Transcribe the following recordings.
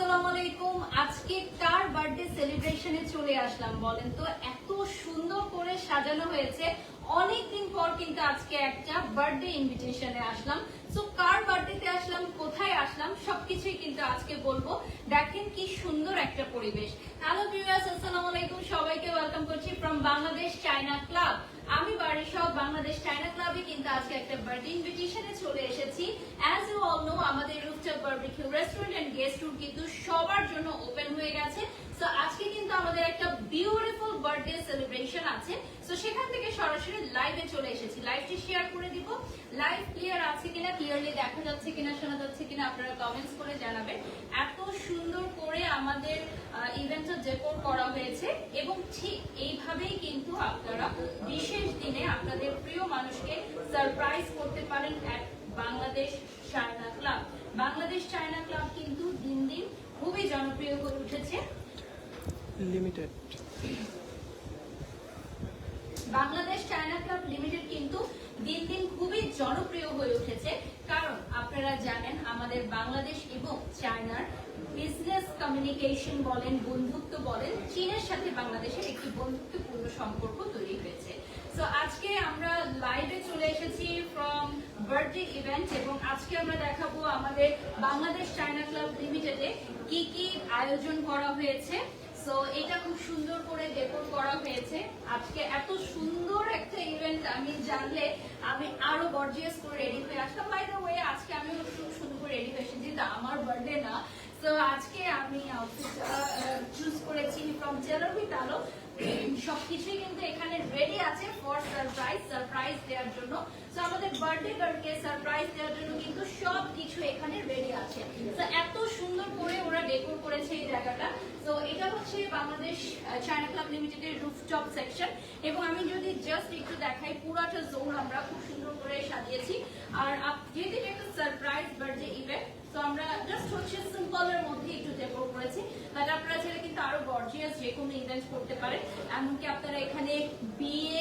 আসসালামু আলাইকুম। আজকে কার বার্থডে সেলিব্রেশনে চলে আসলাম বলেন তো? এত সুন্দর করে সাজানো হয়েছে। অনেকদিন পর কিন্তু আজকে একটা বার্থডে ইনভিটেশনে আসলাম। সো কার বার্থডেতে আসলাম, কোথায় আসলাম, সবকিছুই কিন্তু আজকে বলবো। দেখেন কি সুন্দর একটা পরিবেশ। হ্যালো ভিউয়ার্স, আসসালামু আলাইকুম, সবাইকে ওয়েলকাম করছি ফ্রম বাংলাদেশ চায়না ক্লাব। আমি বারিশাও বাংলাদেশ চায়না ক্লাবে কিন্তু আজকে একটা বার্থডে ইনভিটেশনে চলে এসেছি। অ্যাজ ইউ অল নো, আমাদের rooftop barbecue restaurant and guest room কিন্তু সবার জন্য ওপেন হয়ে গেছে। সো আজকে কিন্তু আমাদের একটা বিউটিফুল বার্থডে সেলিব্রেশন আছে। সো সেখান থেকে সরাসরি লাইভে চলে এসেছি। লাইভটি শেয়ার করে দিব। লাইভ ক্লিয়ার আছে কিনা, ক্লিয়ারলি দেখা যাচ্ছে কিনা, শোনা যাচ্ছে কিনা আপনারা কমেন্টস করে জানাবেন। এত সুন্দর করে আমাদের ইভেন্টটা ডেকোর করা হয়েছে এবং ঠিক এইভাবেই কিন্তু আপনারা বিশেষ দিনে আপনাদের প্রিয় মানুষকে সারপ্রাইজ করতে পারেন at Bangladesh China club. Bangladesh China club কিন্তু দিন দিন খুবই জনপ্রিয় হয়ে উঠেছে। Limited Bangladesh China club limited কিন্তু দিন দিন খুবই জনপ্রিয় হয়ে উঠেছে, কারণ আপনারা জানেন আমাদের বাংলাদেশ এবং চায়নার বিজনেস কমিউনিকেশন বলেন, বন্ধুত্ব বলেন, চীনের সাথে বাংলাদেশের একটি বন্ধুত্বপূর্ণ সম্পর্ক তৈরি হয়েছে। সো আজকে আমরা লাইভে চলে এসেছি ফ্রম বার্থডে ইভেন্ট এবং আজকে আমরা দেখাবো আমাদের বাংলাদেশ চায়না ক্লাব লিমিটেডে কি কি আয়োজন করা হয়েছে। সো এটা খুব সুন্দর করে ডেকোর করা হয়েছে। আজকে এত সুন্দর একটা ইভেন্ট আমি জানলে আমি আরো গর্জিয়াস করে রেডি হয়ে আসতাম। বাই দ্য ওয়ে, আজকে আমি খুব সুন্দর করে রেডি হয়ে এসেছি, আমার বার্থডে না। তো আজকে আমি আউটফিটটা চুজ করেছি ফ্রম টেলর উইথ আলো। সবকিছুই কিন্তু এখানে রেডি আছে ফর সারপ্রাইজ দেওয়ার জন্য। তো আমাদের বার্থডে গার্লকে সারপ্রাইজ দেওয়ার জন্য কিন্তু সবকিছু এখানে রেডি আছে। তো এত সুন্দর করে ওরা ডেকোর করেছে এই জায়গাটা। তো এটা হচ্ছে বাংলাদেশ চায়না ক্লাব লিমিটেডের রুফটপ সেকশন এবং আমি যদি জাস্ট একটু দেখাই, পুরাটা জোন আমরা খুব সুন্দর করে সাজিয়েছি। আর যেহেতু এটা একটা সারপ্রাইজ বার্থডে ইভেন্ট, তো আমরা জাস্ট হচ্ছে সিম্পলের মধ্যে একটু ডেকোর করেছি। বাট আপনারা চাইলে কিন্তু আরো গর্জিয়াস যে কোনো ইভেন্ট করতে পারেন। এমনকি আপনারা এখানে বিয়ে,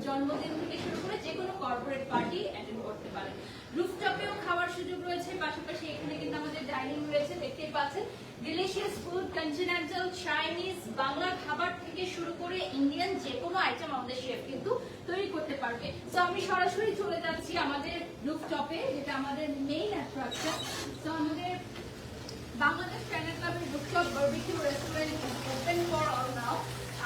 জন্মদিন থেকে শুরু করে যে কোনো কর্পোরেট পার্টি অ্যাটেন্ড করতে পারেন। রুফটপেও খাওয়ার সুযোগ রয়েছে, পাশাপাশি এখানে কিন্তু আমাদের ডাইনিং রয়েছে, দেখতেই পাচ্ছেন। Delicious food, continental, Chinese, Bangla খাবার থেকে শুরু করে ইন্ডিয়ান যে কোনো আইটেম আমাদের শেফ কিন্তু তৈরি করতে পারবে। তো আমি সরাসরি চলে যাচ্ছি আমাদের রুফটপে, যেটা আমাদের মেইন অ্যাট্রাকশন। তো আমাদের বাংলাদেশ চায়না ক্লাবের rooftop barbecue restaurant open for all now.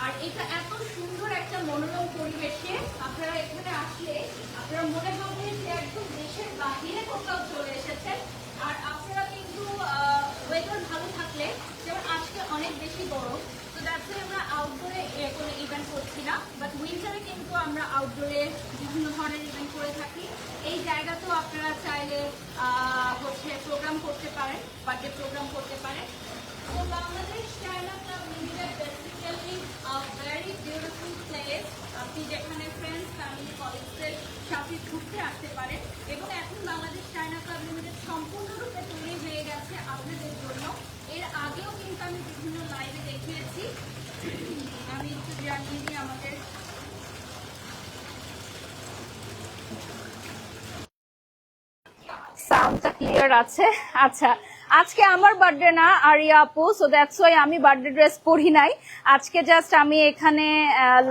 আর এটা এত সুন্দর একটা মনোরম পরিবেশে আপনারা এখানে আসলে আপনারা মনে হবে যে একদম দেশের বাহিরে কোথাও চলে এসেছেন। আর আপনারা কিন্তু ওয়েদার ভালো থাকলে, যেমন আজকে অনেক বেশি গরম, তো দ্যাটস আমরা আউটডোরে কোনো ইভেন্ট করছি না, বাট উইন্টারে কিন্তু আমরা আউটডোরে বিভিন্ন ধরনের ইভেন্ট করে থাকি। এই জায়গাতেও আপনারা চাইলে হচ্ছে প্রোগ্রাম করতে পারেন, বার্থডে প্রোগ্রাম করতে পারেন। তো Bangladesh China club limited basically very beautiful place. আপনি যেখানে ফ্রেন্ডস, ফ্যামিলি, কলিগসদের সাথে ঘুরতে আসতে পারেন এবং এখন বাংলাদেশ চায়না ক্লাব লিমিটেড সম্পূর্ণরূপে তৈরি হয়ে গেছে আপনাদের জন্য। এর আগেও কিন্তু আমি বিভিন্ন লাইভে দেখিয়েছি। আমি একটু জানিয়ে দিই আমাদের সাউন্ডটা ক্লিয়ার আছে। আচ্ছা, আজকে আমার বার্থডে না আরিয়া আপু, সো দ্যাটস ওয়াই আমি বার্থডে ড্রেস পরি নাই। আজকে জাস্ট আমি এখানে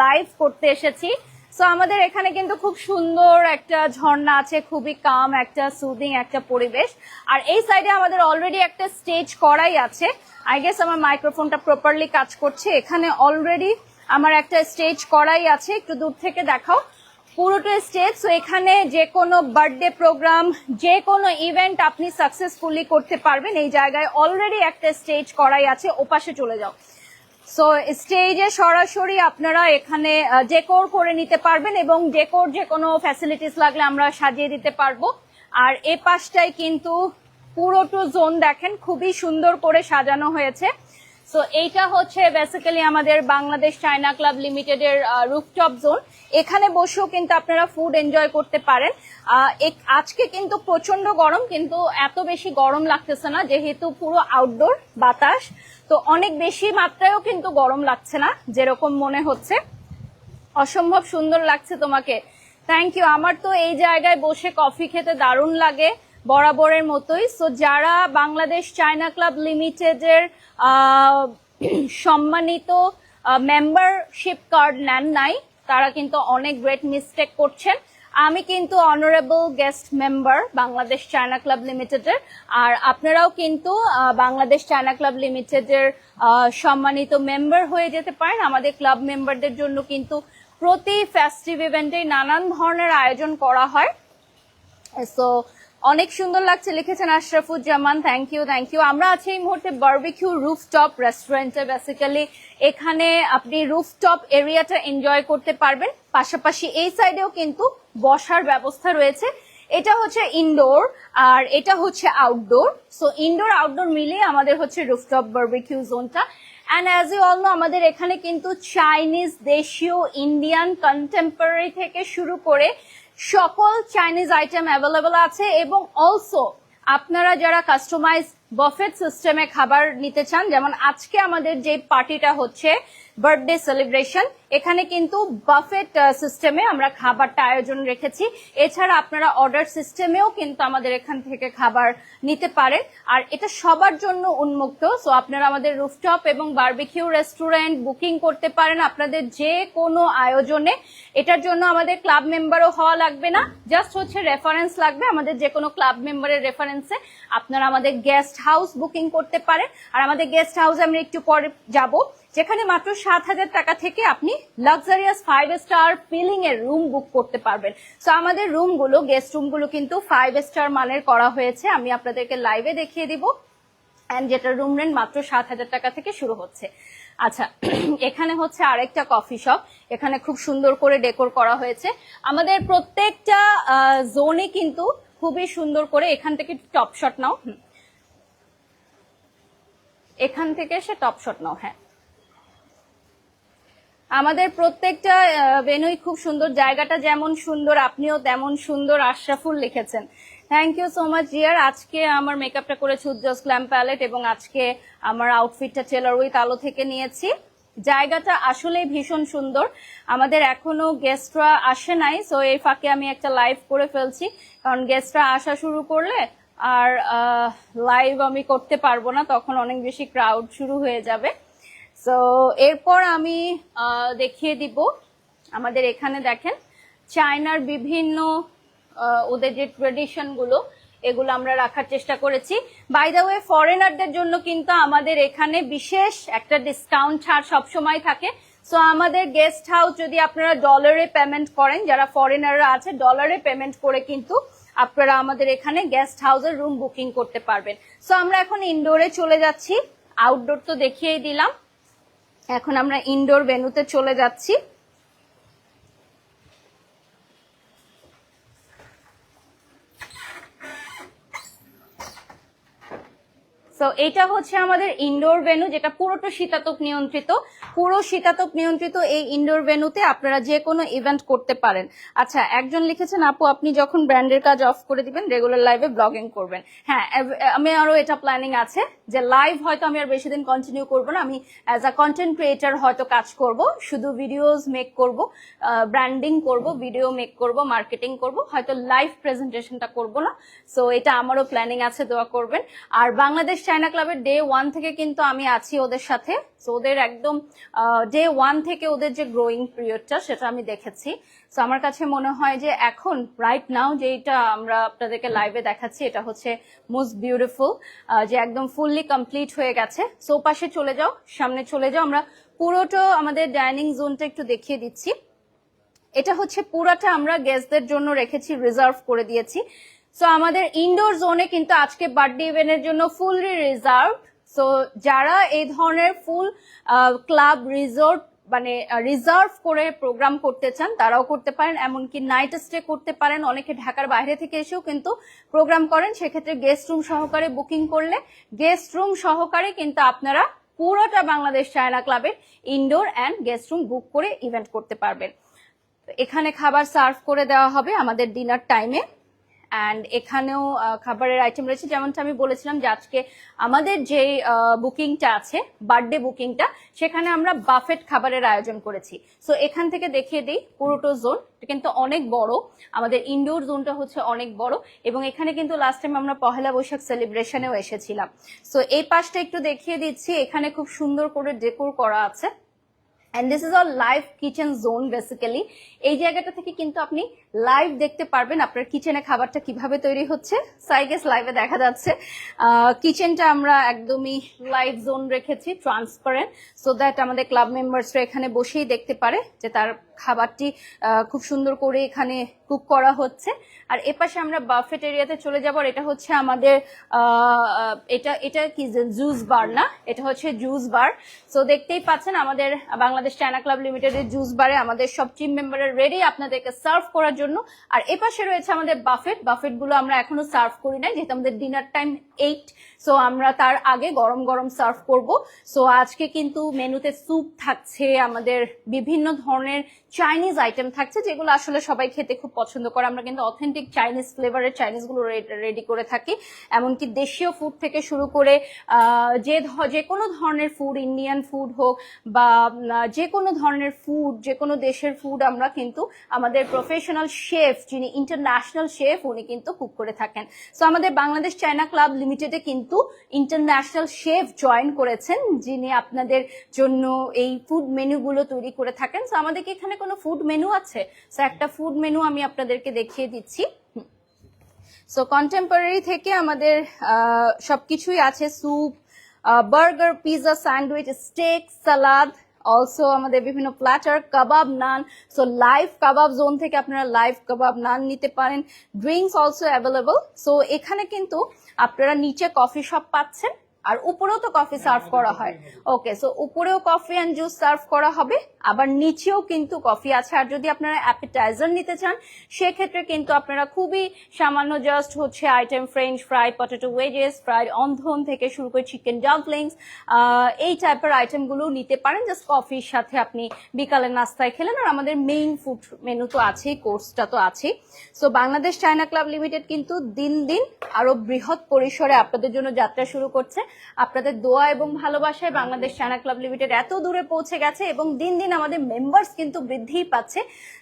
লাইভ করতে এসেছি। সো আমাদের এখানে কিন্তু খুব সুন্দর একটা ঝর্ণা আছে, খুবই কাম একটা সুদিং একটা পরিবেশ। আর এই সাইডে আমাদের অলরেডি একটা স্টেজ করাই আছে। আই গেস আমার মাইক্রোফোনটা প্রপারলি কাজ করছে। এখানে অলরেডি আমার একটা স্টেজ করাই আছে, একটু দূর থেকে দেখাও পুরোটা স্টেজ। সো এখানে যে কোনো বার্থডে প্রোগ্রাম, যে কোনো ইভেন্ট আপনি সাকসেসফুলি করতে পারবেন। এই জায়গায় অলরেডি একটা স্টেজ করাই আছে, ওপাশে চলে যাও। সো স্টেজে সরাসরি আপনারা এখানে ডেকোর করে নিতে পারবেন এবং ডেকোর যে কোনো ফ্যাসিলিটিস লাগলে আমরা সাজিয়ে দিতে পারবো। আর এ পাশটাই কিন্তু পুরোটা জোন দেখেন খুবই সুন্দর করে সাজানো হয়েছে। সো এইটা হচ্ছে বেসিক্যালি আমাদের বাংলাদেশ চায়না ক্লাব লিমিটেডের রুফটপ জোন। এখানে বসেও কিন্তু আপনারা ফুড এনজয় করতে পারেন। আজকে কিন্তু প্রচন্ড গরম, কিন্তু এত বেশি গরম লাগতেছে না যেহেতু পুরো আউটডোর বাতাস, তো অনেক বেশি মাত্রায়ও কিন্তু গরম লাগছে না যেরকম মনে হচ্ছে। অসম্ভব সুন্দর লাগছে তোমাকে, থ্যাংক ইউ। আমার তো এই জায়গায় বসে কফি খেতে দারুণ লাগে। বরাবরের মতোই। সো যারা বাংলাদেশ চায়না ক্লাব লিমিটেডের সম্মানিত মেম্বারশিপ কার্ড নেন নাই, তারা কিন্তু অনেক গ্রেট মিস্টেক করছেন। আমি কিন্তু honourable guest member Bangladesh China club লিমিটেডের, আর আপনারাও কিন্তু বাংলাদেশ চায়না ক্লাব লিমিটেডের সম্মানিত মেম্বার হয়ে যেতে পারেন। আমাদের ক্লাব মেম্বারদের জন্য কিন্তু প্রতি ফেস্টিভ ইভেন্টে নানান ধরনের আয়োজন করা হয়। সো অনেক সুন্দর লাগছে লিখেছেন আশরাফুজ্জামান, থ্যাংক ইউ। আমরা আছি এই মুহূর্তে বারবিকিউ রুফটপ রেস্টুরেন্টে। বেসিক্যালি এখানে আপনি রুফটপ এরিয়াটা এনজয় করতে পারবেন, পাশাপাশি এই সাইডেও কিন্তু বসার ব্যবস্থা রয়েছে। এটা হচ্ছে ইনডোর আর এটা হচ্ছে আউটডোর। সো ইনডোর আউটডোর মিলিয়ে আমাদের হচ্ছে রুফটপ বারবিকিউ জোনটা। And as you all know, আমাদের এখানে কিন্তু চাইনিজ, দেশীয়, ইন্ডিয়ান, কন্টেম্পোরারি থেকে শুরু করে সকল চাইনিজ আইটেম অ্যাভেলেবল আছে। এবং অলসো আপনারা যারা কাস্টমাইজ বাফেট সিস্টেমে খাবার নিতে চান, যেমন আজকে আমাদের যে পার্টিটা হচ্ছে বার্থডে সেলিব্রেশন, এখানে কিন্তু বাফেট সিস্টেমে আমরা খাবারটা আয়োজন রেখেছি। এছাড়া আপনারা অর্ডার সিস্টেমেও কিন্তু আমাদের এখান থেকে খাবার নিতে পারেন, আর এটা সবার জন্য উন্মুক্ত। সো আপনারা আমাদের রুফটপ এবং বারবিকিউ রেস্টুরেন্ট বুকিং করতে পারেন আপনাদের যে কোনো আয়োজনে। এটার জন্য আমাদের ক্লাব মেম্বারও হওয়া লাগবে না, জাস্ট হচ্ছে রেফারেন্স লাগবে। আমাদের যে কোনো ক্লাব মেম্বারের রেফারেন্সে আপনারা আমাদের গেস্ট হাউস বুকিং করতে পারেন। আর আমাদের গেস্ট হাউসে আমরা একটু পরে যাব, যেখানে মাত্র 7,000 টাকা থেকে আপনি লাক্সারিয়াস 5 স্টার ফিলিং এর রুম বুক করতে পারবেন। সো আমাদের রুমগুলো, গেস্ট রুমগুলো কিন্তু 5 স্টার মানের করা হয়েছে। আমি আপনাদেরকে লাইভে দেখিয়ে দিব। এন্ড যেটা রুম রেন্ট মাত্র 7,000 টাকা থেকে শুরু হচ্ছে। আচ্ছা, এখানে হচ্ছে আরেকটা কফি শপ, এখানে খুব সুন্দর করে ডেকোর করা হয়েছে। আমাদের প্রত্যেকটা জোনে কিন্তু খুবই সুন্দর করে, এখান থেকে টপ শট নাও, এখান থেকে সে টপ শট নাও। হ্যাঁ, আমাদের প্রত্যেকটা ভেন্যুই খুব সুন্দর, জায়গাটা যেমন সুন্দর আপনিও তেমন সুন্দর। আশরাফুল লিখেছেন, thank you so much dear. আজকে আমার মেকআপটা করেছি উজ্জ্বল গ্ল্যাম প্যালেট, এবং আজকে আমার আউটফিটটা টেলর উইথ আলো থেকে নিয়েছি। জায়গাটা আসলেই ভীষণ সুন্দর। আমাদের এখনো গেস্টরা আসে নাই, সো এই ফাঁকে আমি একটা লাইভ করে ফেলছি, কারণ গেস্টরা আসা শুরু করলে আর লাইভ আমি করতে পারবো না, তখন অনেক বেশি ক্রাউড শুরু হয়ে যাবে। সো এরপর আমি দেখিয়ে দিব আমাদের এখানে দেখেন চায়নার বিভিন্ন ওদের যে ট্রেডিশন গুলো, এগুলো আমরা রাখার চেষ্টা করেছি। বাই দ্য ওয়ে, ফরেনারদের জন্য কিন্তু আমাদের এখানে বিশেষ একটা ডিসকাউন্ট ছাড় সবসময় থাকে। সো আমাদের গেস্ট হাউস যদি আপনারা ডলারে পেমেন্ট করেন, যারা ফরেনাররা আছে ডলারে পেমেন্ট করে কিন্তু আপনারা আমাদের এখানে গেস্ট হাউসের রুম বুকিং করতে পারবেন। সো আমরা এখন ইনডোরে চলে যাচ্ছি, আউটডোর তো দেখিয়েই দিলাম, এখন আমরা ইনডোর ভেন্যুতে চলে যাচ্ছি। সো এটা হচ্ছে আমাদের ইনডোর ভেন্যু, যেটা পুরোটা শীতাতপ নিয়ন্ত্রিত। পুরো শীতাতপ নিয়ন্ত্রিত এই ইনডোর ভেন্যুতে আপনারা যে কোনো ইভেন্ট করতে পারেন। আচ্ছা, একজন লিখেছেন আপু আপনি যখন ব্র্যান্ডের কাজ অফ করে দিবেন রেগুলার লাইভে ব্লগিং করবেন। হ্যাঁ, আমি আরো এটা প্ল্যানিং আছে যে লাইভ হয়তো আমি আর বেশি দিন কন্টিনিউ করবো না, আমি অ্যাজ আ কন্টেন্ট ক্রিয়েটার হয়তো কাজ করব, শুধু ভিডিওস মেক করব, ব্র্যান্ডিং করব, ভিডিও মেক করব, মার্কেটিং করব, হয়তো লাইভ প্রেজেন্টেশনটা করব না। সো এটা আমারও প্ল্যানিং আছে, দোয়া করবেন। আর বাংলাদেশ চায়না ক্লাবের ডে 1 থেকে কিন্তু আমি আছি ওদের সাথে। সো ওদের একদম ডে 1 থেকে ওদের যে গ্রোয়িং পিরিয়ডটা সেটা আমি দেখেছি। সো আমার কাছে মনে হয় যে এখন রাইট নাও যেটা আমরা আপনাদেরকে লাইভে দেখাচ্ছি এটা হচ্ছে মোস্ট বিউটিফুল, যে একদম ফুললি কমপ্লিট হয়ে গেছে। সো পাশে চলে যাও, সামনে চলে যাও, আমরা পুরোটা আমাদের ডাইনিং জোনটা একটু দেখিয়ে দিচ্ছি। এটা হচ্ছে পুরাটা আমরা গেস্টদের জন্য রেখেছি, রিজার্ভ করে দিয়েছি। সো আমাদের ইনডোর জোনে কিন্তু আজকে বার্থডে ইভেন্টের জন্য ফুললি রিজার্ভ। সো যারা এই ধরনের ফুল ক্লাব রিসোর্ট মানে রিজার্ভ করে প্রোগ্রাম করতে চান তারাও করতে পারেন, এমনকি নাইট স্টে করতে পারেন। অনেকে ঢাকার বাইরে থেকে এসেও কিন্তু প্রোগ্রাম করেন, সেক্ষেত্রে গেস্ট রুম সহকারে বুকিং করলে গেস্ট রুম সহকারে কিন্তু আপনারা পুরোটা বাংলাদেশ চায়না ক্লাবের indoor and guest room book করে ইভেন্ট করতে পারবেন। এখানে খাবার সার্ভ করে দেওয়া হবে আমাদের ডিনার টাইমে। অ্যান্ড এখানেও খাবারের আইটেম রয়েছে। যেমনটা আমি বলেছিলাম যে আজকে আমাদের যে বুকিংটা আছে, বার্থডে বুকিংটা, সেখানে আমরা বাফেট খাবারের আয়োজন করেছি। সো এখান থেকে দেখিয়ে দিই পুরোটো জোন কিন্তু অনেক বড়, আমাদের ইনডোর জোনটা হচ্ছে অনেক বড়, এবং এখানে কিন্তু লাস্ট টাইম আমরা পহেলা বৈশাখ সেলিব্রেশনেও এসেছিলাম। সো এই পাশটা একটু দেখিয়ে দিচ্ছি, এখানে খুব সুন্দর করে ডেকোর করা আছে। And this is all live kitchen zone basically. এই জায়গাটা থেকে কিন্তু আপনি লাইভ দেখতে পারবেন আপনার কিচেনে খাবারটা কিভাবে তৈরি হচ্ছে। সো আই গেস লাইভে দেখা যাচ্ছে। কিচেনটা আমরা একদমই লাইভ জোন রেখেছি, ট্রান্সপারেন্ট, সো দ্যাট আমাদের ক্লাব মেম্বার্সরা এখানে বসেই দেখতে পারে যে তার খাবারটি খুব সুন্দর করে এখানে কুক করা হচ্ছে। আর এপাশে আমরা বাফেট এরিয়াতে চলে যাব। এটা হচ্ছে আমাদের এটা কি জুস বার না, এটা হচ্ছে জুস বার। সো দেখতেই পাচ্ছেন আমাদের বাংলাদেশ চায়না ক্লাব লিমিটেডের জুস বারে আমাদের সব টিম মেম্বাররা রেডি আপনাদেরকে সার্ভ করার জন্য। আর এপাশে রয়েছে আমাদের বাফেট গুলো আমরা এখনো সার্ভ করি নাই, যেহেতু আমাদের ডিনার টাইম 8, সো আমরা তার আগে গরম গরম সার্ভ করব। সো আজকে কিন্তু মেনুতে স্যুপ থাকছে, আমাদের বিভিন্ন ধরনের চাইনিজ আইটেম থাকছে, যেগুলো আসলে সবাই খেতে খুব পছন্দ করে। আমরা কিন্তু অথেন্টিক চাইনিজ ফ্লেভারের চাইনিজ গুলো রেডি করে থাকি, এমনকি দেশীয় ফুড থেকে শুরু করে যে কোনো ধরনের ফুড, ইন্ডিয়ান ফুড হোক বা যে কোনো ধরনের ফুড, যে কোনো দেশের ফুড আমরা কিন্তু আমাদের প্রফেশনাল শেফ, যিনি ইন্টারন্যাশনাল শেফ, উনি কিন্তু কুক করে থাকেন। সো আমাদের বাংলাদেশ চায়না ক্লাব লিমিটেডে কিন্তু ইন্টারন্যাশনাল শেফ জয়েন করেছেন, যিনি আপনাদের জন্য এই ফুড মেনুগুলো তৈরি করে থাকেন। সো আমাদের কি এখানে কোনো ফুড মেনু আছে? সো একটা ফুড মেনু আমি আপনাদেরকে দেখিয়ে দিচ্ছি। সো কন্টেম্পোরারি থেকে আমাদের সবকিছুই আছে, soup, burger, pizza, sandwich, steak, salad, also আমাদের বিভিন্ন platter, kebab, naan. So live kebab zone থেকে আপনারা লাইভ কাবাব নান নিতে পারেন। Drinks also available. সো এখানে কিন্তু আপনারা নিচে কফি শপ পাচ্ছেন, আর উপরেও তো কফি সার্ভ করা হয়। ওকে, সো উপরেও কফি এন্ড জুস সার্ভ করা হবে, আবার নিচেও কিন্তু কফি আছে। আর যদি আপনারা অ্যাপিটাইজার নিতে চান, সেক্ষেত্রে কিন্তু আপনারা খুবই সামান্য জাস্ট হচ্ছে item French fry, potato wedges, fried অন্ধন থেকে শুরু করে চিকেন ডাম্পলিংস, এই টাইপের আইটেমগুলো নিতে পারেন। জাস্ট কফির সাথে আপনি বিকালের নাস্তায় খেলেন। আর আমাদের মেইন ফুড মেনু তো আছেই, কোর্সটা তো আছেই। So Bangladesh China club limited কিন্তু দিন দিন আরো বৃহৎ পরিসরে আপনাদের জন্য যাত্রা শুরু করছে। আপনাদের দোয়া এবং ভালোবাসায় বাংলাদেশ চায়না ক্লাব লিমিটেড এত দূরে পৌঁছে গেছে, এবং দিন দিন আমাদের মেম্বার্স কিন্তু বৃদ্ধিই পাচ্ছে।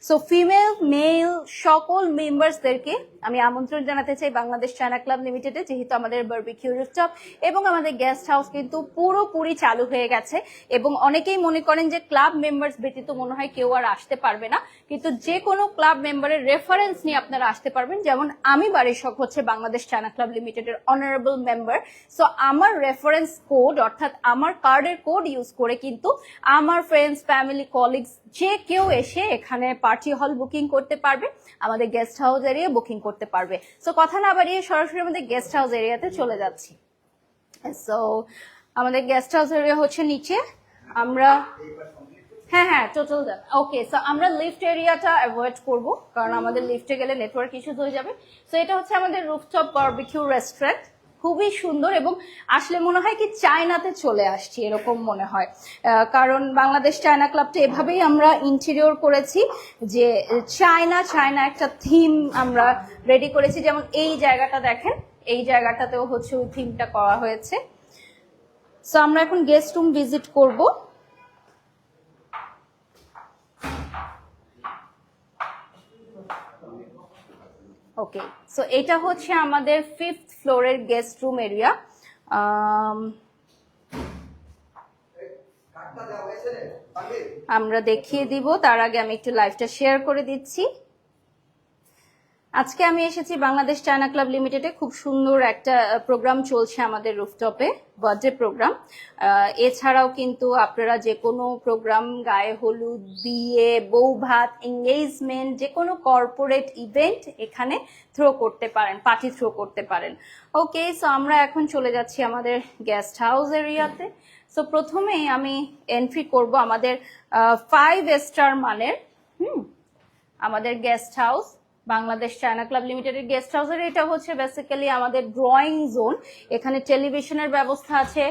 সো ফিমেল, মেল সকল মেম্বার্সদেরকে আমি আমন্ত্রণ জানাতে চাই বাংলাদেশ চায়না ক্লাব লিমিটেডে, যেহেতু আমাদের বারবিকিউ রুফটপ এবং আমাদের গেস্ট হাউস কিন্তু পুরোপুরি চালু হয়ে গেছে। এবং অনেকেই মনে করেন যে ক্লাব মেম্বার্স ব্যতীত মনে হয় কেউ আর আসতে পারবে না, কিন্তু যে কোনো ক্লাব মেম্বারের রেফারেন্স নিয়ে আপনারা আসতে পারবেন। যেমন আমি বাড়ির শখ হচ্ছে বাংলাদেশ চায়না ক্লাব লিমিটেডের অনারেবল মেম্বার। সো আমার রেফারেন্স কোড, অর্থাৎ আমার কার্ডের কোড ইউজ করে কিন্তু আমার ফ্রেন্ডস, ফ্যামিলি, কলিগস যে কেউ এসে এখানে পার্টি হল বুকিং করতে পারবে, আমাদের গেস্ট হাউস এরিয়া বুকিং করতে পারবে। সো কথা না বাড়িয়ে সরাসরি আমাদের গেস্ট হাউস এরিয়াতে চলে যাচ্ছি। সো আমাদের গেস্ট হাউস এরিয়া হচ্ছে নিচে। আমরা হ্যাঁ টোটাল ডান। ওকে, সো আমরা লিফট এরিয়াটা অ্যাভয়েড করব, কারণ আমাদের লিফটে গেলে নেটওয়ার্ক ইস্যুস হয়ে যাবে। সো এটা হচ্ছে আমাদের রুফটপ বারবিকিউ রেস্টুরেন্ট, খুবই সুন্দর, এবং আসলে মনে হয় কি চায়নাতে চলে আসছি এরকম মনে হয়, কারণ বাংলাদেশ চায়না ক্লাবটা এভাবেই আমরা ইন্টেরিয়র করেছি যে চায়না একটা থিম আমরা রেডি করেছি। যেমন এই জায়গাটা দেখেন, এই জায়গাটাতেও হচ্ছে ওই থিমটা করা হয়েছে। সো আমরা এখন গেস্ট রুম ভিজিট করব। ওকে, সো এটা হচ্ছে আমাদের 5th ফ্লোরের গেস্ট রুম এরিয়া। আমরা দেখিয়ে দিব, তার আগে আমি একটু লাইভটা শেয়ার করে দিচ্ছি। আজকে আমি এসেছি বাংলাদেশ চায়না ক্লাব লিমিটেডে, খুব সুন্দর একটা প্রোগ্রাম চলছে আমাদের রুফটপে, বার্থডে প্রোগ্রাম। এছাড়াও কিন্তু আপনারা যে কোনো প্রোগ্রাম, গায়ে হলুদ, বিয়ে, বউ ভাত, এঙ্গেজমেন্ট, যে কোনো কর্পোরেট ইভেন্ট এখানে থ্রো করতে পারেন, পার্টি থ্রো করতে পারেন। ওকে, সো আমরা এখন চলে যাচ্ছি আমাদের গেস্ট হাউস এরিয়াতে। সো প্রথমেই আমি এন্ট্রি করব আমাদের 5 স্টার মানের আমাদের guest house, Bangladesh China club লিমিটেডের গেস্ট হাউসের। এটা হচ্ছে বেসিক্যালি আমাদের ড্রয়িং জোন। এখানে টেলিভিশনের ব্যবস্থা আছে,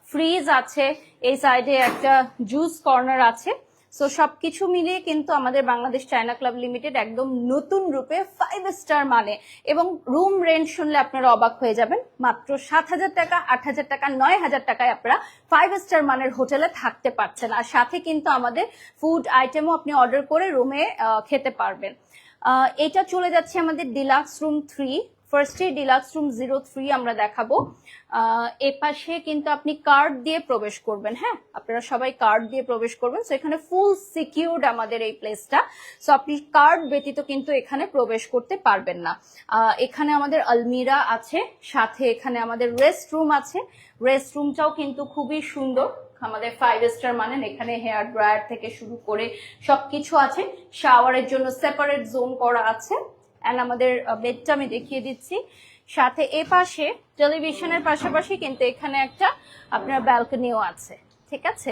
ফ্রিজ আছে, এই সাইডে একটা জুস কর্নার আছে। সো সবকিছু মিলিয়ে কিন্তু আমাদের বাংলাদেশ চায়না ক্লাব লিমিটেড একদম নতুন রূপে 5 স্টার মানে, এবং রুম রেন্ট শুনলে আপনারা অবাক হয়ে যাবেন, মাত্র 7,000 টাকা, 8,000 টাকা, 9,000 টাকায় আপনারা 5 স্টার মানের হোটেলে থাকতে পারছেন। আর সাথে কিন্তু আমাদের ফুড আইটেমও আপনি অর্ডার করে রুমে খেতে পারবেন। এটা চলে যাচ্ছে আমাদের ডিলাক্স রুম 3। ফার্স্টে ডিলাক্স রুম 03 আমরা দেখাবো। এ পাশে কিন্তু আপনি কার্ড দিয়ে প্রবেশ করবেন। হ্যাঁ, আপনারা সবাই কার্ড দিয়ে প্রবেশ করবেন। সো এখানে ফুল সিকিউরড আমাদের এই প্লেসটা। সো আপনি কার্ড ব্যতীত কিন্তু এখানে প্রবেশ করতে পারবেন না। এখানে আমাদের আলমিরা আছে, সাথে এখানে আমাদের রেস্ট রুম আছে। রেস্ট রুমটাও কিন্তু খুবই সুন্দর, আমাদের 5 স্টার মানেন। এখানে হেয়ার ড্রায়ার থেকে শুরু করে সবকিছু আছে। শাওয়ারের জন্য সেপারেট জোন করা আছে। এন্ড আমাদের বেডটা আমি দেখিয়ে দিচ্ছি। সাথে এ পাশে টেলিভিশনের পাশাপাশি কিন্তু এখানে একটা আপনার ব্যালকনিও আছে। ঠিক আছে,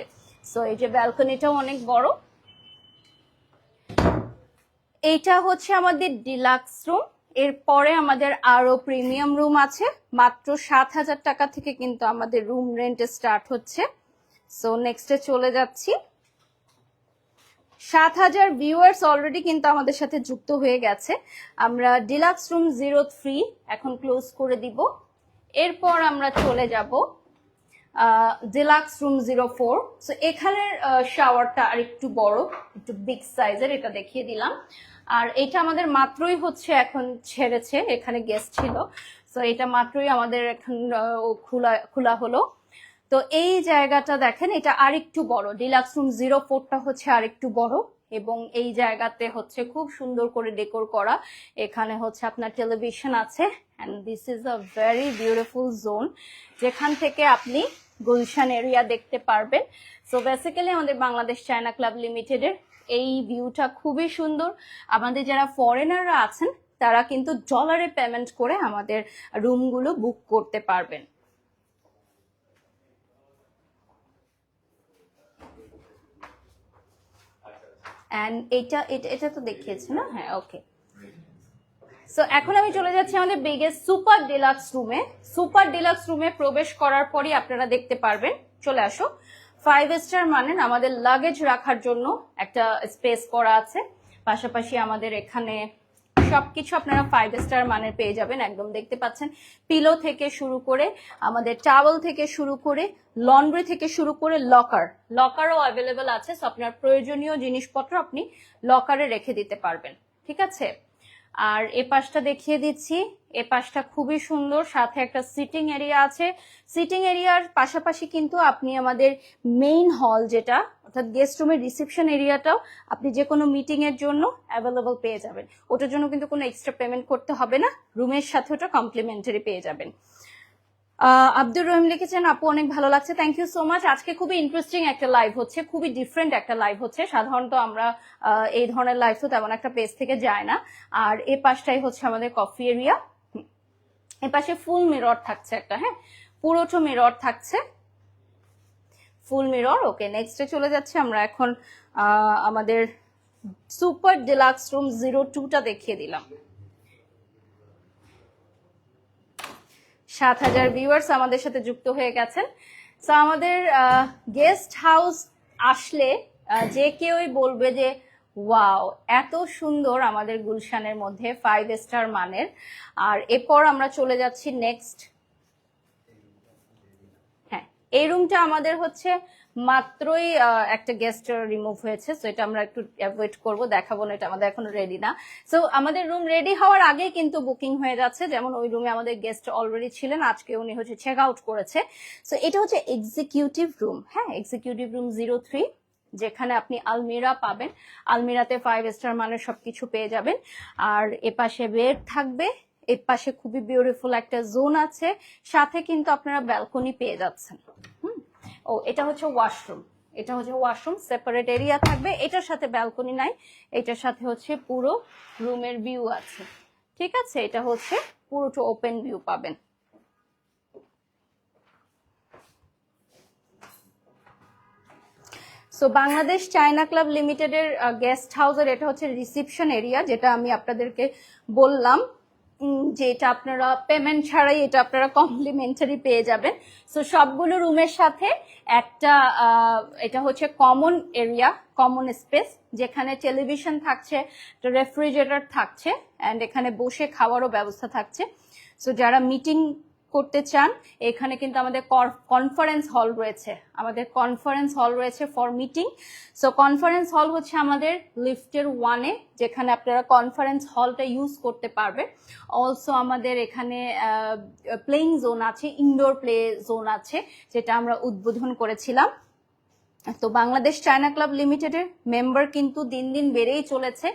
সো এই যে ব্যালকনিটাও অনেক বড়। এইটা হচ্ছে আমাদের ডিলাক্স রুম। এরপরে আমাদের আরো প্রিমিয়াম রুম আছে। মাত্র 7,000 টাকা থেকে কিন্তু আমাদের রুম রেন্ট স্টার্ট হচ্ছে। সো নেক্সটে চলে যাচ্ছি। 7,000 ভিউয়ার্স অলরেডি কিন্তু আমাদের সাথে যুক্ত হয়ে গেছে। আমরা ডিলাক্স রুম 03 এখন ক্লোজ করে দিব। এরপর আমরা চলে যাব ডিলাক্স রুম 04। সো এখানের শাওয়ারটা আর একটু বড়, একটু বিগ সাইজের, এটা দেখিয়ে দিলাম। আর এটা আমাদের মাত্রই হচ্ছে এখন ছেড়েছে, এখানে গেস্ট ছিল। সো এটা মাত্রই আমাদের এখন খোলা হলো। তো এই জায়গাটা দেখেন, এটা আরেকটু বড়। ডিলাক্স রুম 04টা হচ্ছে আরেকটু বড়, এবং এই জায়গাতে হচ্ছে খুব সুন্দর করে ডেকোর করা। এখানে হচ্ছে আপনার টেলিভিশন আছে। And this is a very beautiful zone, যেখান থেকে আপনি গুলশান এরিয়া দেখতে পারবেন। সো বেসিক্যালি আমাদের বাংলাদেশ চায়না ক্লাব লিমিটেডের এই ভিউটা খুবই সুন্দর। আমাদের যারা ফরেনাররা আছেন তারা কিন্তু ডলারে পেমেন্ট করে আমাদের রুমগুলো বুক করতে পারবেন। এন্ড এটা তো দেখিয়েছি না? হ্যাঁ, ওকে। সো এখন আমি চলে যাচ্ছি আমাদের বিগেস্ট সুপার ডিলাক্স রুমে। সুপার ডিলাক্স রুমে প্রবেশ করার পরই আপনারা দেখতে পারবেন, চলে আসো, 5 স্টার মানেন আমাদের লাগেজ রাখার জন্য একটা স্পেস করা আছে। পাশাপাশি আমাদের এখানে সবকিছু আপনারা 5 স্টার মানের পেয়ে যাবেন। একদম দেখতে পাচ্ছেন, পিলো থেকে শুরু করে আমাদের টাওয়েল থেকে শুরু করে লন্ড্রি থেকে শুরু করে লকারও অ্যাভেলেবেল আছে। সো আপনার প্রয়োজনীয় জিনিসপত্র আপনি লকারে রেখে দিতে পারবেন। ঠিক আছে, আর এ পাশটা দেখিয়ে দিচ্ছি। এ পাশটা খুবই সুন্দর, সাথে একটা সিটিং এরিয়া আছে। সিটিং এরিয়ার পাশাপাশি কিন্তু আপনি আমাদের মেইন হল, যেটা অর্থাৎ গেস্ট রুমের রিসেপশন এরিয়াটাও আপনি যে কোনো মিটিং এর জন্য অ্যাভেলেবল পেয়ে যাবেন। ওটার জন্য কিন্তু কোনো এক্সট্রা পেমেন্ট করতে হবে না, রুমের সাথে ওটা কমপ্লিমেন্টারি পেয়ে যাবেন। আব্দুর রহিম লিখেছেন, আপু অনেক ভালো লাগছে, থ্যাংক ইউ সো মাচ। আজকে খুবই ইন্টারেস্টিং একটা লাইভ হচ্ছে, খুবই ডিফারেন্ট একটা লাইভ হচ্ছে। সাধারণত আমরা এই ধরনের লাইভ তো তেমন একটা পেজ থেকে যায় না। আর এ পাশটাই হচ্ছে আমাদের কফি এরিয়া। এ পাশে ফুল মিরর থাকছে একটা, হ্যাঁ, পুরোটা মিরর থাকছে, ফুল মিরর। ওকে, নেক্সটে চলে যাচ্ছে আমরা এখন। আমাদের সুপার ডিলাক্স রুম 02টা দেখিয়ে দিলাম। 7,000 ভিউয়ার্স আমাদের সাথে যুক্ত হয়ে গেছেন। সো আমাদের গেস্ট হাউস আসলে যে কেউই বলবে যে ওয়াও, এত সুন্দর আমাদের গুলশানের মধ্যে 5 স্টার মানের। আর এরপর আমরা চলে যাচ্ছি নেক্সট। হ্যাঁ, এই রুমটা আমাদের হচ্ছে মাত্রই একটা গেস্ট রিমুভ হয়েছে, সো এটা আমরা একটু অ্যাভয়েড করবো, দেখাবো না, এটা আমাদের এখনো রেডি না। সো আমাদের রুম রেডি হওয়ার আগে কিন্তু বুকিং হয়ে যাচ্ছে। যেমন ওই রুমে আমাদের গেস্ট অলরেডি ছিলেন, আজকে উনি হচ্ছে চেক আউট করেছে। সো এটা হচ্ছে এক্সিকিউটিভ রুম। হ্যাঁ, এক্সিকিউটিভ রুম 03, যেখানে আপনি আলমিরা পাবেন। আলমিরাতে 5 স্টার মানের সবকিছু পেয়ে যাবেন। আর এপাশে বেড থাকবে, এর পাশে খুবই বিউটিফুল একটা জোন আছে, সাথে কিন্তু আপনারা ব্যালকনি পেয়ে যাচ্ছেন। ও, এটা হচ্ছে ওয়াশরুম। এটা হচ্ছে ওয়াশরুম, সেপারেট এরিয়া থাকবে। এটার সাথে ব্যালকনি নাই, এটার সাথে হচ্ছে পুরো রুমের ভিউ আছে। ঠিক আছে, এটা হচ্ছে পুরোটা ওপেন ভিউ পাবেন। সো বাংলাদেশ চায়না ক্লাব লিমিটেডের গেস্ট হাউসের এটা হচ্ছে রিসেপশন এরিয়া, যেটা আমি আপনাদেরকে বললাম। যেটা আপনারা পেমেন্ট ছাড়াই এটা আপনারা কমপ্লিমেন্টারি পেয়ে যাবেন। সো সবগুলো রুমের সাথে একটা এটা হচ্ছে কমন এরিয়া, কমন স্পেস, যেখানে টেলিভিশন থাকছে, রেফ্রিজারেটর থাকছে, অ্যান্ড এখানে বসে খাওয়ারও ব্যবস্থা থাকছে। সো যারা মিটিং করতে চান, এখানে কিন্তু আমাদের কনফারেন্স হল রয়েছে, for meeting. So conference hall হচ্ছে আমাদের লিফটের 1-এ, যেখানে আপনারা কনফারেন্স হলটা ইউজ করতে পারবেন। অলসো আমাদের এখানে প্লেইং জোন আছে, ইনডোর প্লে জোন আছে, যেটা আমরা উদ্বোধন করেছিলাম। তো বাংলাদেশ চায়না ক্লাব লিমিটেডের মেম্বার কিন্তু দিন দিন বেড়েই চলেছে।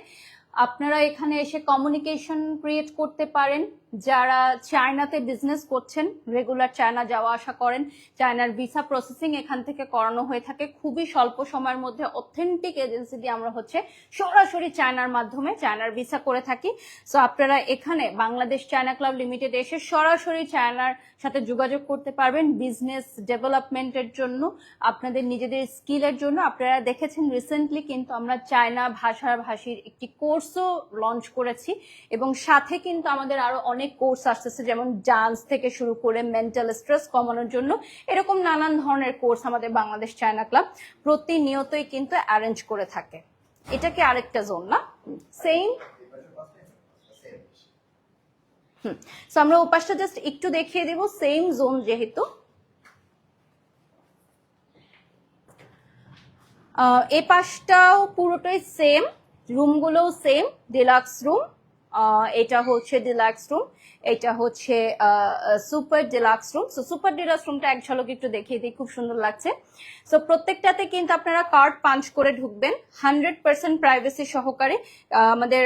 আপনারা এখানে এসে কমিউনিকেশন ক্রিয়েট করতে পারেন। যারা চায়নাতে বিজনেস করছেন, রেগুলার চায়না যাওয়া আসা করেন, চায়নার ভিসা প্রসেসিং এখান থেকে করানো হয়ে থাকে খুবই স্বল্প সময়ের মধ্যে। অথেন্টিক এজেন্সি দিয়ে আমরা হচ্ছে সরাসরি চায়নার মাধ্যমে চায়নার ভিসা করে থাকি। সো আপনারা এখানে বাংলাদেশ চায়না ক্লাব লিমিটেড এসে সরাসরি চায়নার সাথে যোগাযোগ করতে পারবেন বিজনেস ডেভেলপমেন্টের জন্য, আপনাদের নিজেদের স্কিলের জন্য। আপনারা দেখেছেন রিসেন্টলি কিন্তু আমরা চায়না ভাষাভাষীর একটি কোর্সও লঞ্চ করেছি, এবং সাথে কিন্তু আমাদের আরো অনেক কোর্স আসতেছে, যেমন ডান্স থেকে শুরু করে মেন্টাল স্ট্রেস কমানোর জন্য এরকম নানান ধরনের কোর্স আমাদের বাংলাদেশ চায়না ক্লাব প্রতিনিয়তই কিন্তু অ্যারেঞ্জ করে থাকে। এটা কি আরেকটা জোন না? সেম। সো আমরা ওপাশটা জাস্ট একটু দেখিয়ে দিব, সেম জোন যেহেতু। এ পাশটাও পুরোটাই সেম, রুমগুলোও সেম, ডিলাক্স রুম। এটা হচ্ছে ডিলাক্স রুম, এটা হচ্ছে super deluxe room. So super deluxe রুমটা এক ঝলক একটু দেখিয়ে দিই, খুব সুন্দর লাগছে। সো প্রত্যেকটাতে কিন্তু আপনারা কার্ড পাঞ্চ করে ঢুকবেন, 100% প্রাইভেসি সহকারে। আমাদের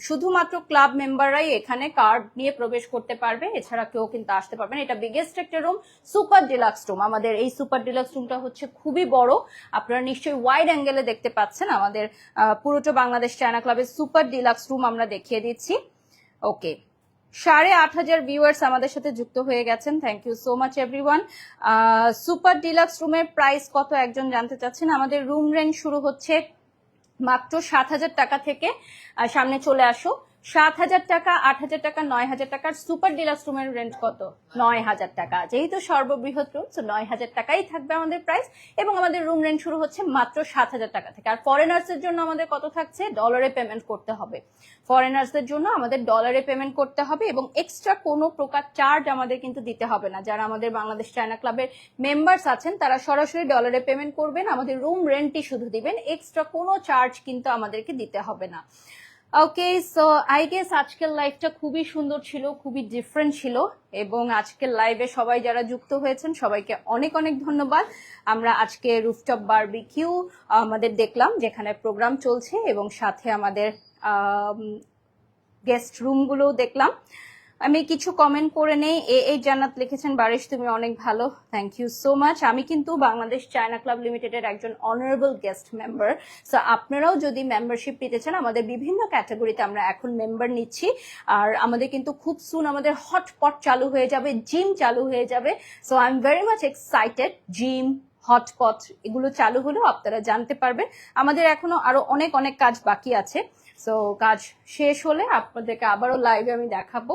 শুধুমাত্র ক্লাব মেম্বাররাই এখানে কার্ড নিয়ে প্রবেশ করতে পারবে, এছাড়া কেউ কিন্তু আসতে পারবেন। এটা বিগেস্ট একটা রুম, সুপার ডিলাক্স রুম। আমাদের এই সুপার ডিলাক্স রুমটা হচ্ছে খুবই বড়, আপনারা নিশ্চয়ই ওয়াইড অ্যাঙ্গেলে দেখতে পাচ্ছেন। আমাদের পুরোটা বাংলাদেশ চায়না ক্লাবের সুপার ডিলাক্স রুম আমরা দেখিয়ে দিচ্ছি। ওকে, 8,500 ভিউয়ার্স আমাদের সাথে যুক্ত হয়ে গেছেন, thank you so much everyone. Super deluxe রুমের প্রাইস কত একজন জানতে চাচ্ছেন? আমাদের রুম রেন্ট শুরু হচ্ছে মাত্র 7,000 টাকা থেকে। সামনে চলে আসো, 7,000 টাকা, 8,000 টাকা, 9,000 টাকার সুপার ডিলাক্স রুমের রেন্ট কত? 9,000 টাকা। যেহেতু সর্ববৃহৎ রুম, তো 9,000 টাকাই থাকবে আমাদের প্রাইস, এবং আমাদের রুম রেন্ট শুরু হচ্ছে মাত্র 7,000 টাকা থেকে। আর ফরেনার্সের জন্য আমাদের কত থাকছে? ডলারে পেমেন্ট করতে হবে। ফরেনার্সদের জন্য আমাদের ডলারে পেমেন্ট করতে হবে, এবং এক্সট্রা কোনো প্রকার চার্জ আমাদের কিন্তু দিতে হবে না। যারা আমাদের বাংলাদেশ চায়না ক্লাবের মেম্বার্স আছেন তারা সরাসরি ডলারে পেমেন্ট করবেন, আমাদের রুম রেন্টই শুধু দিবেন, এক্সট্রা কোনো চার্জ কিন্তু আমাদেরকে দিতে হবে না। ওকে, সো আই গেস আজকের লাইভটা খুবই সুন্দর ছিল, খুবই ডিফারেন্ট ছিল, এবং আজকের লাইভে সবাই যারা যুক্ত হয়েছেন সবাইকে অনেক অনেক ধন্যবাদ। আমরা আজকে রুফটপ বারবিকিউ আমাদের দেখলাম, যেখানে প্রোগ্রাম চলছে, এবং সাথে আমাদের গেস্ট রুমগুলো দেখলাম। আমি কিছু কমেন্ট করে নেই। এই জান্নাত লিখেছেন, বারিশ তুমি অনেক ভালো, থ্যাংক ইউ সো মাচ। আমি কিন্তু বাংলাদেশ চায়না ক্লাব লিমিটেডের একজন অনারেবল গেস্ট মেম্বার। সো আপনারাও যদি মেম্বারশিপ পেতে চান, আমাদের বিভিন্ন ক্যাটাগরিতে আমরা এখন মেম্বার নিচ্ছি। আর আমাদের কিন্তু খুব সুন আমাদের হটপট চালু হয়ে যাবে, জিম চালু হয়ে যাবে। So I am very much excited. Gym, hotpot এগুলো চালু হলেও আপনারা জানতে পারবেন। আমাদের এখনো আরো অনেক অনেক কাজ বাকি আছে। সো কাজ শেষ হলে আপনাদেরকে আবারও লাইভে আমি দেখাবো।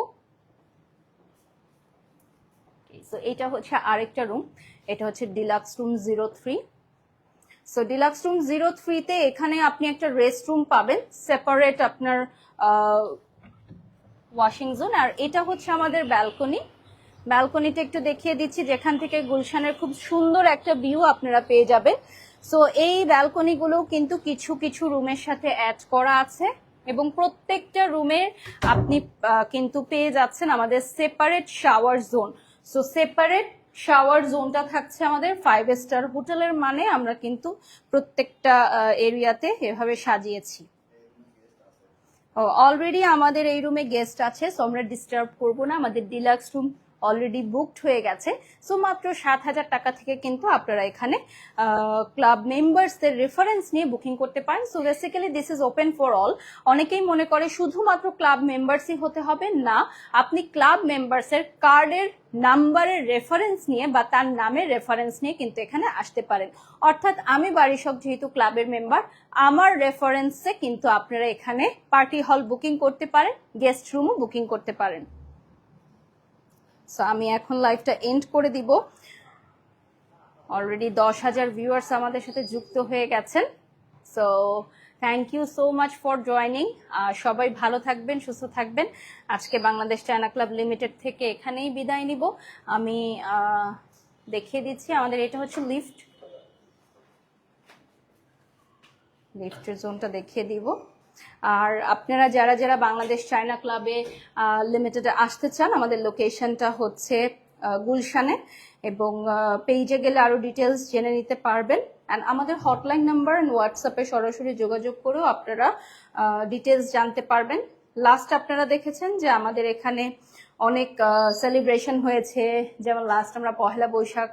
সো এটা হচ্ছে আরেকটা রুম, এটা হচ্ছে deluxe room 03। So deluxe room 03-তে এখানে আপনি একটা রেস্ট রুম পাবেন, সেপারেট আপনার ওয়াশিং জোন। আর এটা হচ্ছে আমাদের ব্যালকনি। ব্যালকনিটা একটু দেখিয়ে দিচ্ছি, যেখান থেকে গুলশানের খুব সুন্দর একটা ভিউ আপনারা পেয়ে যাবেন। সো এই ব্যালকনিগুলো কিন্তু কিছু কিছু রুমের সাথে অ্যাড করা আছে, এবং প্রত্যেকটা রুমের আপনি কিন্তু পেয়ে যাচ্ছেন আমাদের separate shower zone. So separate shower জোনটা থাকছে আমাদের 5 স্টার হোটেলের, মানে আমরা কিন্তু প্রত্যেকটা এরিয়াতে এভাবে সাজিয়েছি। অলরেডি আমাদের এই রুমে গেস্ট আছে, সো আমরা ডিস্টার্ব করবো না। আমাদের ডিলাক্স রুম অলরেডি বুকড হয়ে গেছে। সো মাত্র 7,000 টাকা থেকে কিন্তু আপনারা এখানে ক্লাব মেম্বার্সদের রেফারেন্স নিয়ে বুকিং করতে পারেন। So basically this is open for all. অনেকেই মনে করে শুধুমাত্র ক্লাব মেম্বার্সই হতে হবে, না, আপনি ক্লাব মেম্বার্সের কার্ডের নাম্বারের রেফারেন্স নিয়ে বা তার নামের রেফারেন্স নিয়ে কিন্তু এখানে আসতে পারেন। অর্থাৎ আমি বারিশক যেহেতু ক্লাবের মেম্বার, আমার রেফারেন্সে কিন্তু আপনারা এখানে পার্টি হল বুকিং করতে পারেন, গেস্ট রুমও বুকিং করতে পারেন। সো আমি এখন লাইভটা এন্ড করে দিব। অলরেডি 10,000 ভিউয়ার্স আমাদের সাথে যুক্ত হয়ে গেছেন। So thank you so much for joining. সবাই ভালো থাকবেন, সুস্থ থাকবেন। আজকে বাংলাদেশ চায়না ক্লাব লিমিটেড থেকে এখানেই বিদায় নিব। আমি দেখিয়ে দিচ্ছি, আমাদের এটা হচ্ছে লিফটের জোনটা দেখিয়ে দিব। আর আপনারা যারা যারা বাংলাদেশ চায়না ক্লাবে লিমিটেডে আসতে চান, আমাদের লোকেশনটা হচ্ছে গুলশানে, এবং পেজে গেলে আরো ডিটেলস জেনে নিতে পারবেন। অ্যান্ড আমাদের হটলাইন নাম্বার অ্যান্ড হোয়াটসঅ্যাপে সরাসরি যোগাযোগ করেও আপনারা ডিটেলস জানতে পারবেন। লাস্ট আপনারা দেখেছেন যে আমাদের এখানে অনেক সেলিব্রেশন হয়েছে, যেমন লাস্ট আমরা পহেলা বৈশাখ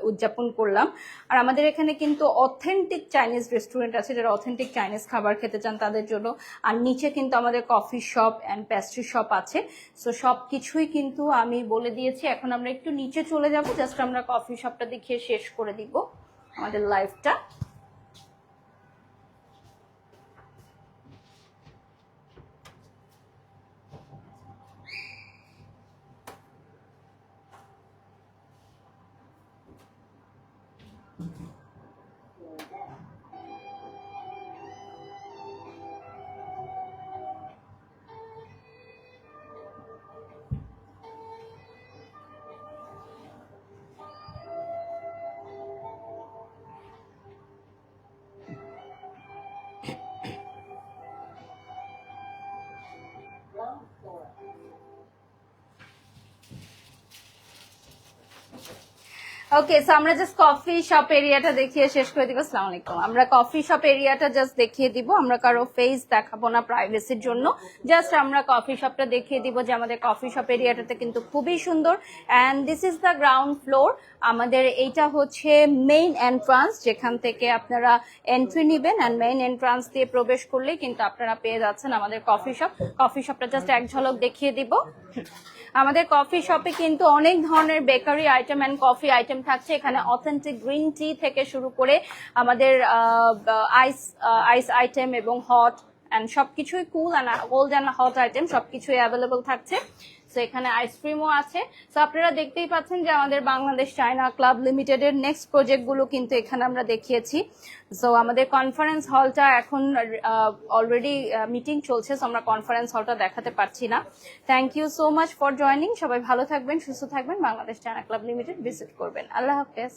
উদযাপন করলাম। আর আমাদের এখানে কিন্তু অথেন্টিক চাইনিজ রেস্টুরেন্ট আছে, যারা অথেন্টিক চাইনিজ খাবার খেতে চান তাদের জন্য। আর নিচে কিন্তু আমাদের coffee shop and pastry shop আছে। সো সব কিছুই কিন্তু আমি বলে দিয়েছি। এখন আমরা একটু নিচে চলে যাব, জাস্ট আমরা কফি শপটা দেখিয়ে শেষ করে দিব আমাদের লাইভটা। ওকে, সো আমরা জাস্ট কফি শপ এরিয়াটা দেখিয়ে শেষ করে দিব। আসসালামু আলাইকুম। আমরা কফি শপ এরিয়াটা জাস্ট দেখিয়ে দিব, আমরা কারো ফেস দেখাবো না প্রাইভেসির জন্য। জাস্ট আমরা কফি শপটা দেখিয়ে দিব যে আমাদের কফি শপ এরিয়াটাতে কিন্তু খুবই সুন্দর। And this is the ground floor. আমাদের এইটা হচ্ছে মেইন এন্ট্রান্স, যেখান থেকে আপনারা এন্ট্রি নেবেন। অ্যান্ড মেইন এন্ট্রান্স দিয়ে প্রবেশ করলেই কিন্তু আপনারা পেয়ে যাচ্ছেন আমাদের কফি শপ। কফি শপটা জাস্ট এক ঝলক দেখিয়ে দিব। আমাদের কফি শপে কিন্তু অনেক ধরনের bakery item and coffee item থাকছে। এখানে অথেন্টিক গ্রিন টি থেকে শুরু করে আমাদের আইস আইটেম এবং হট এন্ড সবকিছুই cool and cold and hot item সবকিছুই অ্যাভেলেবল থাকছে। সো এখানে আইসক্রিমও আছে। সো আপনারা দেখতেই পাচ্ছেন যে আমাদের বাংলাদেশ চায়না ক্লাব লিমিটেডের নেক্সট প্রজেক্টগুলো কিন্তু এখানে আমরা দেখিয়েছি। সো আমাদের কনফারেন্স হলটা এখন অলরেডি মিটিং চলছে, সো আমরা কনফারেন্স হলটা দেখাতে পারছি না। Thank you so much for joining. সবাই ভালো থাকবেন, সুস্থ থাকবেন। Bangladesh China club limited visit করবেন। আল্লাহ হাফেজ।